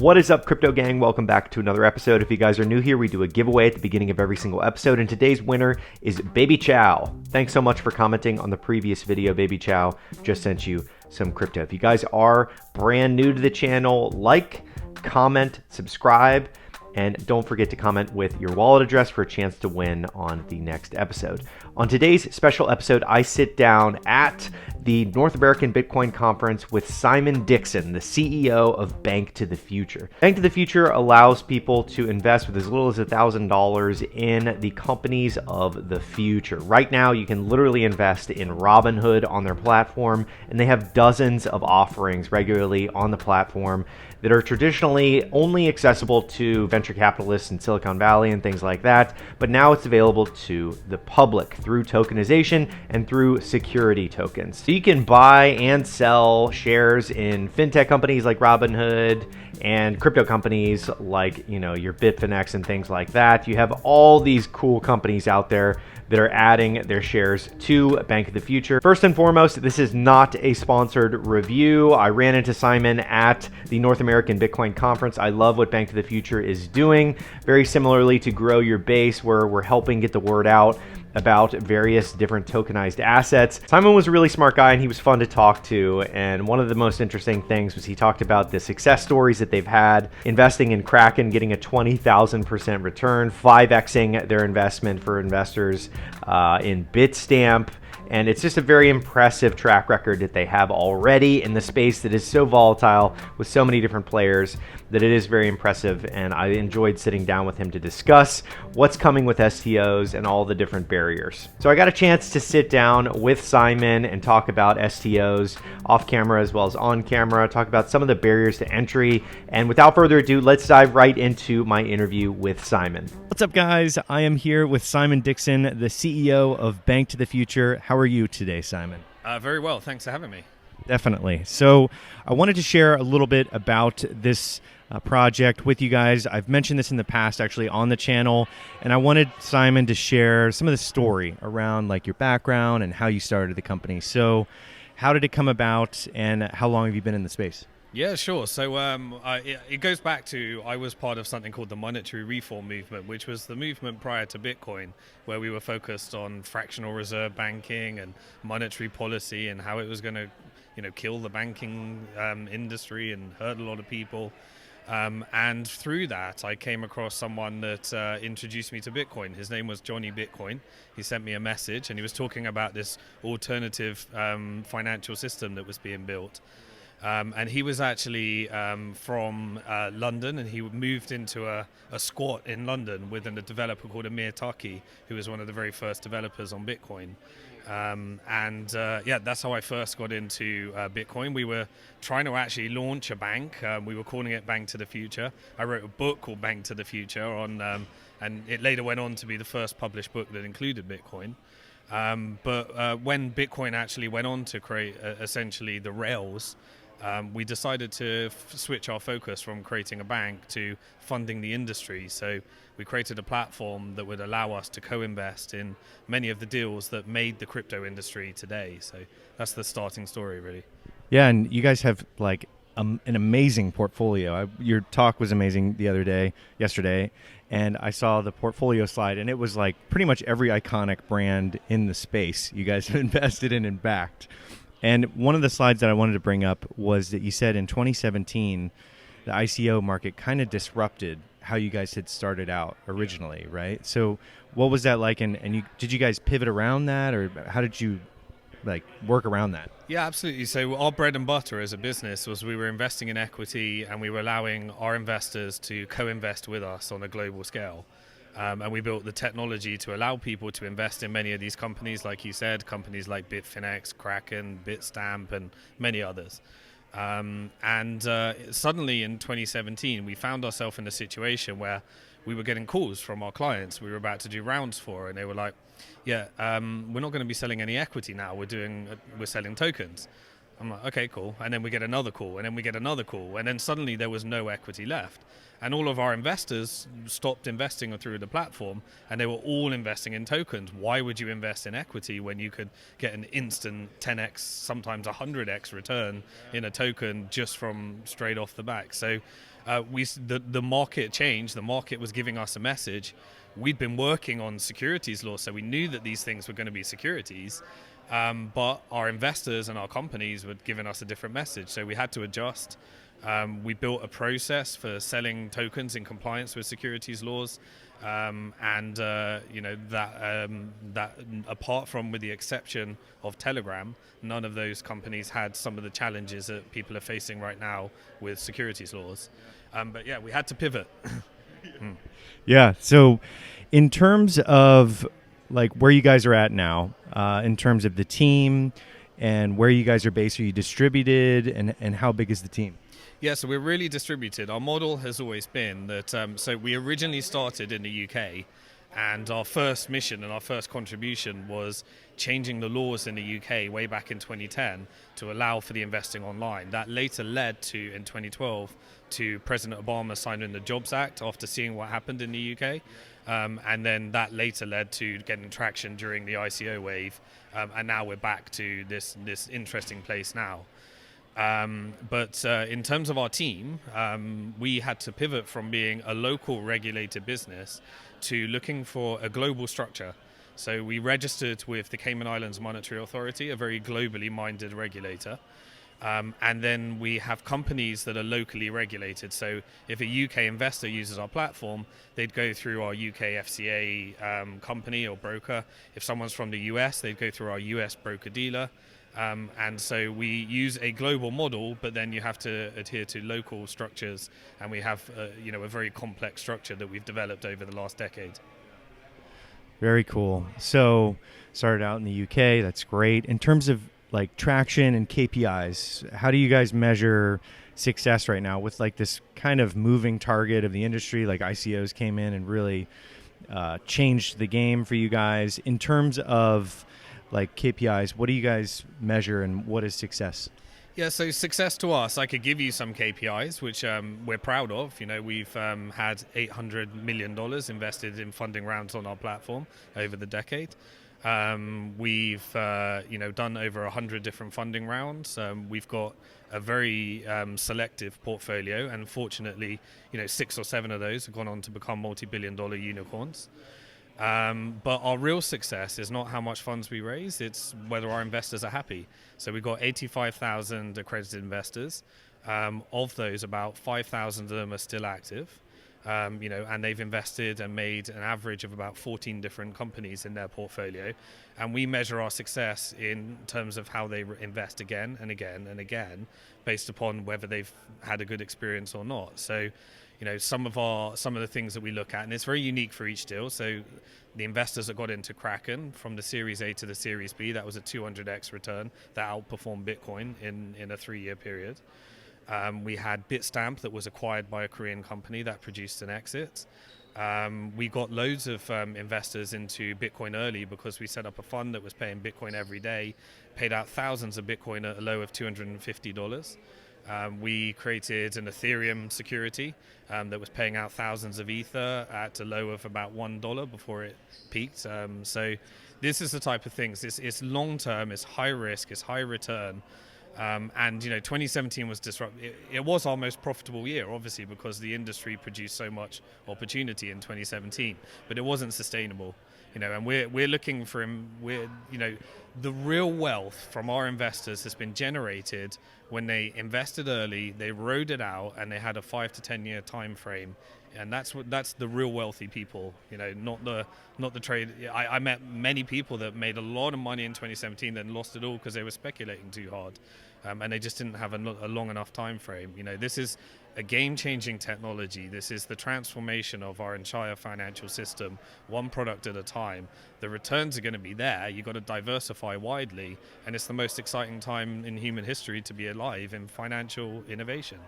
What is up, crypto gang? Welcome back to another episode. If you guys are new here, we do a giveaway at the beginning of every single episode, and today's winner is Baby Chow. Thanks so much for commenting on the previous video, Baby Chow. Just sent you some crypto. If you guys are brand new to the channel, like, comment, subscribe, and don't forget to comment with your wallet address for a chance to win on the next episode. On today's special episode, I sit down at the North American Bitcoin Conference with Simon Dixon, the CEO of Bnktothefuture. Bnktothefuture allows people to invest with as little as $1,000 in the companies of the future. Right now, you can literally invest in Robinhood on their platform, and they have dozens of offerings regularly on the platform that are traditionally only accessible to venture capitalists in Silicon Valley and things like that, but now it's available to the public through tokenization and through security tokens. So you can buy and sell shares in fintech companies like Robinhood and crypto companies like, your Bitfinex and things like that. You have all these cool companies out there that are adding their shares to Bnktothefuture. First and foremost, this is not a sponsored review. I ran into Simon at the North American Bitcoin Conference. I love what Bnktothefuture is doing. Very similarly to Grow Your Base, where we're helping get the word out about various different tokenized assets. Simon was a really smart guy and he was fun to talk to. And one of the most interesting things was he talked about the success stories that they've had investing in Kraken, getting a 20,000% return, 5xing their investment for investors in Bitstamp. And it's just a very impressive track record that they have already in the space that is so volatile with so many different players that it is very impressive. And I enjoyed sitting down with him to discuss what's coming with STOs and all the different barriers. So I got a chance to sit down with Simon and talk about STOs off camera as well as on camera, talk about some of the barriers to entry. And without further ado, let's dive right into my interview with Simon. What's up, guys? I am here with Simon Dixon, the CEO of Bnktothefuture. How are you today, Simon? Very well. Thanks for having me. Definitely. So I wanted to share a little bit about this project with you guys. I've mentioned this in the past actually on the channel, and I wanted Simon to share some of the story around like your background and how you started the company. So how did it come about and how long have you been in the space? Yeah, sure. So it goes back to I was part of something called the monetary reform movement, which was the movement prior to Bitcoin, where we were focused on fractional reserve banking and monetary policy and how it was going to, kill the banking industry and hurt a lot of people. And through that, I came across someone that introduced me to Bitcoin. His name was Johnny Bitcoin. He sent me a message, and he was talking about this alternative financial system that was being built. And he was actually from London, and he moved into a squat in London with a developer called Amir Taki, who was one of the very first developers on Bitcoin. That's how I first got into Bitcoin. We were trying to actually launch a bank. We were calling it Bnktothefuture. I wrote a book called Bnktothefuture and it later went on to be the first published book that included Bitcoin. But when Bitcoin actually went on to create essentially the rails, we decided to switch our focus from creating a bank to funding the industry. So we created a platform that would allow us to co-invest in many of the deals that made the crypto industry today. So that's the starting story, really. Yeah, and you guys have like an amazing portfolio. Your talk was amazing yesterday, and I saw the portfolio slide, and it was like pretty much every iconic brand in the space you guys have invested in and backed. And one of the slides that I wanted to bring up was that you said in 2017, the ICO market kind of disrupted how you guys had started out originally, right? So what was that like? And did you guys pivot around that, or how did you work around that? Yeah, absolutely. So our bread and butter as a business was we were investing in equity, and we were allowing our investors to co-invest with us on a global scale. And we built the technology to allow people to invest in many of these companies, like you said, companies like Bitfinex, Kraken, Bitstamp, and many others. Suddenly in 2017, we found ourselves in a situation where we were getting calls from our clients we were about to do rounds for, and they were like, we're not going to be selling any equity now. We're selling tokens. I'm like, okay, cool. And then we get another call, and then we get another call, and then suddenly there was no equity left. And all of our investors stopped investing through the platform, and they were all investing in tokens. Why would you invest in equity when you could get an instant 10x, sometimes 100x return in a token just from straight off the back? So The market changed. The market was giving us a message. We'd been working on securities law, so we knew that these things were going to be securities. But our investors and our companies were giving us a different message, so we had to adjust. We built a process for selling tokens in compliance with securities laws, that apart from with the exception of Telegram, none of those companies had some of the challenges that people are facing right now with securities laws. But yeah, we had to pivot. Yeah. So, in terms of like where you guys are at now, in terms of the team and where you guys are based, are you distributed, and how big is the team? Yeah, so we're really distributed. Our model has always been that, so we originally started in the UK, and our first mission and our first contribution was changing the laws in the UK way back in 2010 to allow for the investing online. That later led to, in 2012, to President Obama signing the Jobs Act after seeing what happened in the UK. And then that later led to getting traction during the ICO wave. And now we're back to this interesting place now. But in terms of our team, we had to pivot from being a local regulated business to looking for a global structure. So we registered with the Cayman Islands Monetary Authority, a very globally minded regulator. And then we have companies that are locally regulated. So if a UK investor uses our platform, they'd go through our UK FCA company or broker. If someone's from the US, they'd go through our US broker-dealer. And so we use a global model, but then you have to adhere to local structures, and we have a very complex structure that we've developed over the last decade. Very cool. So started out in the UK. That's great. In terms of like traction and KPIs, how do you guys measure success right now with like this kind of moving target of the industry? Like ICOs came in and really changed the game for you guys. In terms of like KPIs, what do you guys measure and what is success? Yeah, so success to us, I could give you some KPIs, which we're proud of. We've had $800 million invested in funding rounds on our platform over the decade. We've done over 100 different funding rounds. We've got a very selective portfolio, and fortunately, 6 or 7 of those have gone on to become multi-billion-dollar unicorns. But our real success is not how much funds we raise, it's whether our investors are happy. So we've got 85,000 accredited investors. Of those, about 5,000 of them are still active. And they've invested and made an average of about 14 different companies in their portfolio. And we measure our success in terms of how they invest again and again and again, based upon whether they've had a good experience or not. So, some of the things that we look at, and it's very unique for each deal. So the investors that got into Kraken from the Series A to the Series B, that was a 200x return that outperformed Bitcoin in a 3-year period. We had Bitstamp that was acquired by a Korean company that produced an exit. We got loads of investors into Bitcoin early because we set up a fund that was paying Bitcoin every day, paid out thousands of Bitcoin at a low of $250. We created an Ethereum security that was paying out thousands of Ether at a low of about $1 before it peaked. So this is the type of things. It's long-term, it's high risk, it's high return. 2017 was disruptive. It was our most profitable year, obviously, because the industry produced so much opportunity in 2017, but it wasn't sustainable. And we're looking for the real wealth from our investors has been generated when they invested early, they rode it out, and they had a 5 to 10 year time frame. And that's the real wealthy people, not the trade. I met many people that made a lot of money in 2017 then lost it all because they were speculating too hard, and they just didn't have a long enough time frame. This is a game-changing technology. This is the transformation of our entire financial system, one product at a time. The returns are going to be there. You've got to diversify widely, and it's the most exciting time in human history to be alive in financial innovation.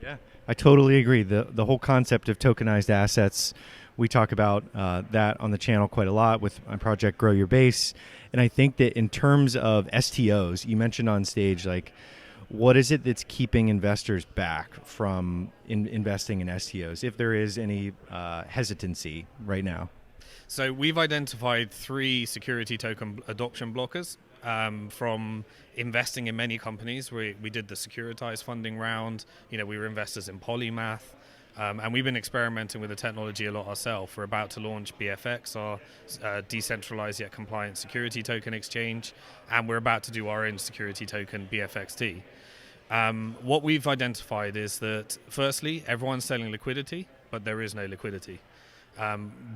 Yeah, I totally agree. The whole concept of tokenized assets, we talk about that on the channel quite a lot with my project Grow Your Base. And I think that in terms of STOs, you mentioned on stage, like, what is it that's keeping investors back from investing in STOs, if there is any hesitancy right now? So we've identified 3 security token adoption blockers. From investing in many companies. We did the securitized funding round. We were investors in Polymath. And we've been experimenting with the technology a lot ourselves. We're about to launch BFX, our decentralized yet compliant security token exchange, and we're about to do our own security token, BFXT. What we've identified is that, firstly, everyone's selling liquidity, but there is no liquidity.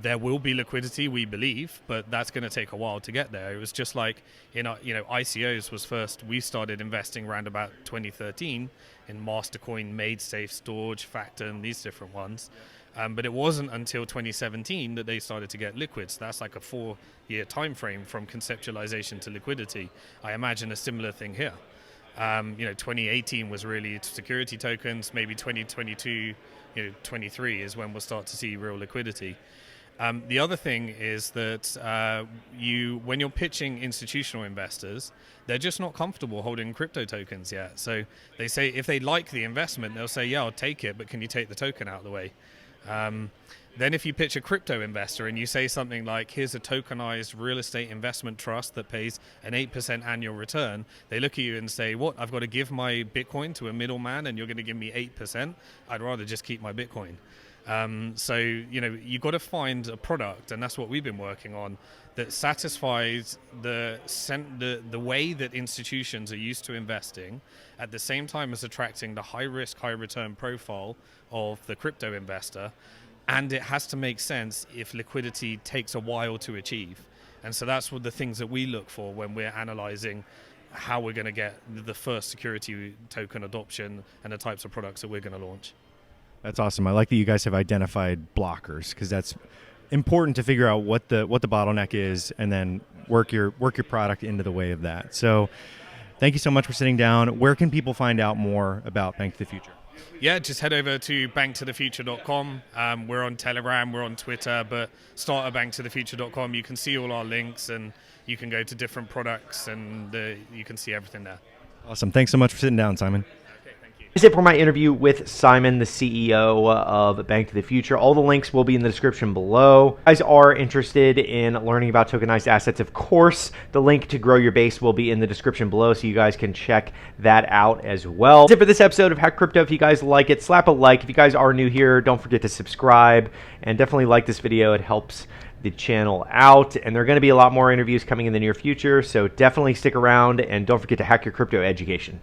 There will be liquidity, we believe, but that's going to take a while to get there. It was just like in our, ICOs was first. We started investing around about 2013 in Mastercoin, MadeSafe, Storage, Factom, these different ones. But it wasn't until 2017 that they started to get liquid. So that's like a 4-year time frame from conceptualization to liquidity. I imagine a similar thing here. 2018 was really security tokens. Maybe 2022, 23 is when we'll start to see real liquidity. The other thing is that when you're pitching institutional investors, they're just not comfortable holding crypto tokens yet. So they say if they like the investment, they'll say, yeah, I'll take it, but can you take the token out of the way? Then if you pitch a crypto investor and you say something like, here's a tokenized real estate investment trust that pays an 8% annual return, they look at you and say, what, I've got to give my Bitcoin to a middleman and you're going to give me 8%? I'd rather just keep my Bitcoin. So you've got to find a product, and that's what we've been working on, that satisfies the way that institutions are used to investing, at the same time as attracting the high risk, high return profile of the crypto investor. And it has to make sense if liquidity takes a while to achieve. And so that's what the things that we look for when we're analyzing how we're going to get the first security token adoption and the types of products that we're going to launch. That's awesome. I like that you guys have identified blockers, because that's important to figure out what the bottleneck is and then work your product into the way of that. So thank you so much for sitting down. Where can people find out more about Bank to the Future? Yeah, just head over to Bnktothefuture.com. We're on Telegram, we're on Twitter, but start at Bnktothefuture.com. You can see all our links and you can go to different products and you can see everything there. Awesome. Thanks so much for sitting down, Simon. That's it for my interview with Simon, the CEO of Bank to the Future. All the links will be in the description below. If you guys are interested in learning about tokenized assets, of course, the link to grow your base will be in the description below, so you guys can check that out as well. That's it for this episode of Hack Crypto. If you guys like it, slap a like. If you guys are new here, don't forget to subscribe and definitely like this video. It helps the channel out, and there are going to be a lot more interviews coming in the near future, so definitely stick around and don't forget to hack your crypto education.